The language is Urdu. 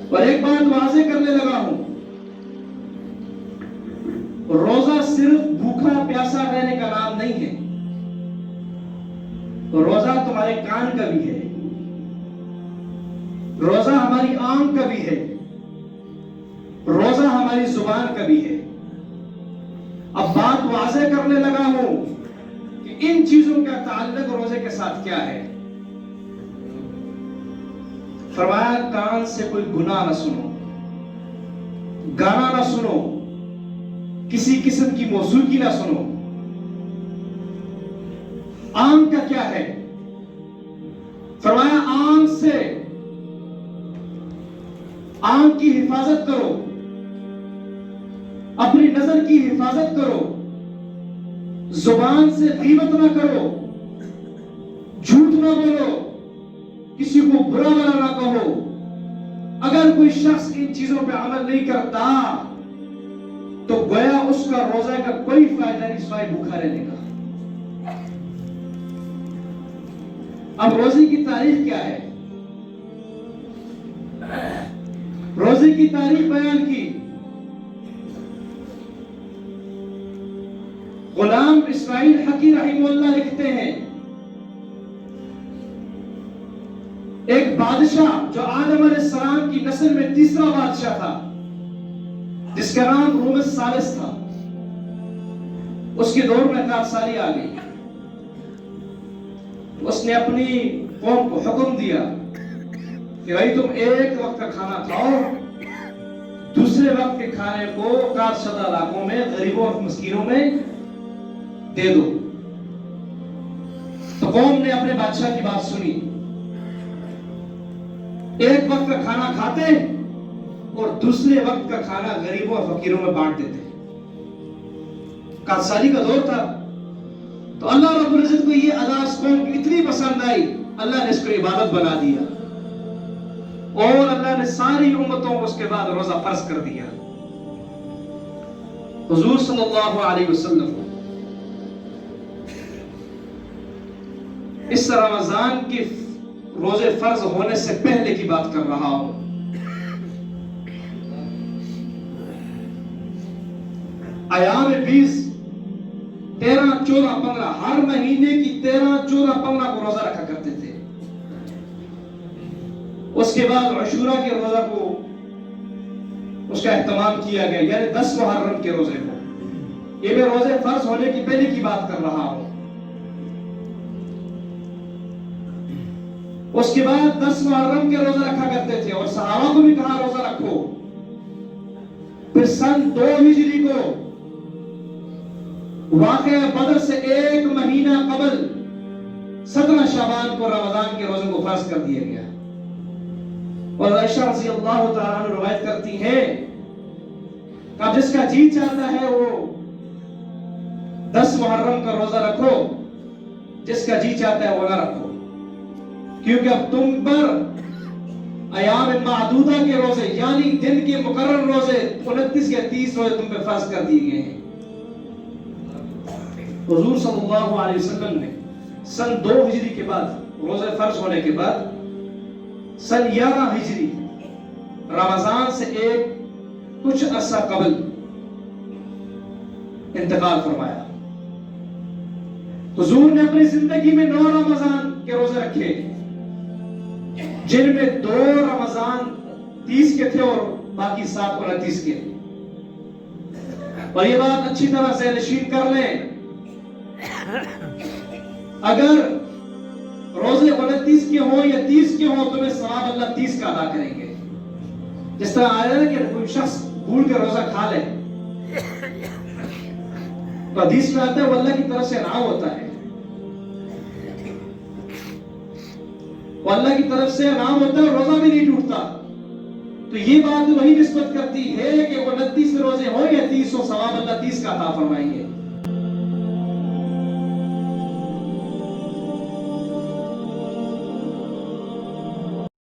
اور ایک بات واضح کرنے لگا ہوں، روزہ صرف بھوکا پیاسا رہنے کا نام نہیں ہے، روزہ تمہارے کان کا بھی ہے، روزہ ہماری آنکھ کا بھی ہے، روزہ ہماری زبان کا بھی ہے۔ اب بات واضح کرنے لگا ہوں کہ ان چیزوں کا تعلق روزے کے ساتھ کیا ہے۔ فرمایا کان سے کوئی گناہ نہ سنو، گانا نہ سنو، کسی قسم کی موسیقی نہ سنو۔ آنکھ کا کیا ہے؟ فرمایا آنکھ سے آنکھ کی حفاظت کرو، اپنی نظر کی حفاظت کرو، زبان سے غیبت نہ کرو، جھوٹ نہ بولو، کسی کو برا بھلا نہ کہو۔ اگر کوئی شخص ان چیزوں پہ عمل نہیں کرتا تو گویا اس کا روزہ کا کوئی فائدہ نہیں سوائے بھوکا رہنے کا۔ اب روزے کی تاریخ کیا ہے؟ روزے کی تاریخ بیان کی۔ غلام اسماعیل حقی رحمہ اللہ لکھتے ہیں، ایک بادشاہ جو آدم علیہ السلام کی نسل میں تیسرا بادشاہ تھا، جس کا نام روم الثالث تھا، اس کے دور میں 4 سالی آ گئی۔ اس نے اپنی قوم کو حکم دیا کہ بھائی تم ایک وقت کا کھانا کھاؤ، دوسرے وقت کے کھانے کو کار شدہ علاقوں میں غریبوں اور مسکینوں میں دے دو۔ تو قوم نے اپنے بادشاہ کی بات سنی، ایک وقت کا کھانا کھاتے اور دوسرے وقت کا کھانا غریبوں اور فقیروں میں بانٹ دیتے۔ کارسالی کا دور تھا، تو اللہ رب العزت کو یہ ادا اس قوم کی اتنی پسند آئی، اللہ نے اس کو عبادت بنا دیا، اور اللہ نے ساری امتوں کو اس کے بعد روزہ فرض کر دیا۔ حضور صلی اللہ علیہ وسلم اس رمضان کے روزے فرض ہونے سے پہلے کی بات کر رہا ہوں۔ ایام 20، 13، 14، 15، ہر مہینے کی 13، 14، 15 کو روزہ رکھا کرتے تھے۔ اس کے بعد عاشورہ کے روزہ کو اس کا اہتمام کیا گیا، یعنی 10 محرم کے روزے کو۔ یہ میں روزے فرض ہونے کی پہلے کی بات کر رہا ہوں۔ اس کے بعد 10 محرم کے روزہ رکھا کرتے تھے، اور صحابہ کو بھی کہا روزہ رکھو۔ پھر سن 2 ہجری کو واقعہ بدر سے 1 مہینہ قبل 17 شعبان کو رمضان کے روزے کو فرض کر دیا گیا۔ اور عائشہ رضی اللہ تعالیٰ عنہ روایت کرتی ہیں کہ اب جس کا جی چاہتا ہے وہ 10 محرم کا روزہ رکھو، جس کا جی چاہتا ہے وہ نہ رکھو، کیونکہ اب تم پر ایام معدودہ کے روزے، یعنی دن کے مقرر روزے 29 یا 30 روزے تم پہ فرض کر دیے گئے ہیں۔ حضور صلی اللہ علیہ وسلم نے سن 2 ہجری کے بعد، روزے فرض ہونے کے بعد، سن 11 ہجری رمضان سے کچھ عرصہ قبل انتقال فرمایا۔ حضور نے اپنی زندگی میں 9 رمضان کے روزے رکھے، جن میں 2 رمضان 30 کے تھے اور باقی 7 29 کے۔ اور یہ بات اچھی طرح سے نشین کر لیں، اگر روزے 29 کے ہوں یا 30 کے ہوں تو میں ثواب اللہ 30 کا ادا کریں گے۔ جس طرح آیا ہے کہ کوئی شخص بھول کے روزہ کھا لے تو حدیث میں آتا ہے وہ اللہ کی طرف سے انعام ہوتا ہے، وہ اللہ کی طرف سے انعام ہوتا ہے اور روزہ بھی نہیں ٹوٹتا۔ تو یہ بات وہی نسبت کرتی ہے کہ 29 روزے ہوں یا 30 ہو، ثواب اللہ 30 کا عطا فرمائیں گے۔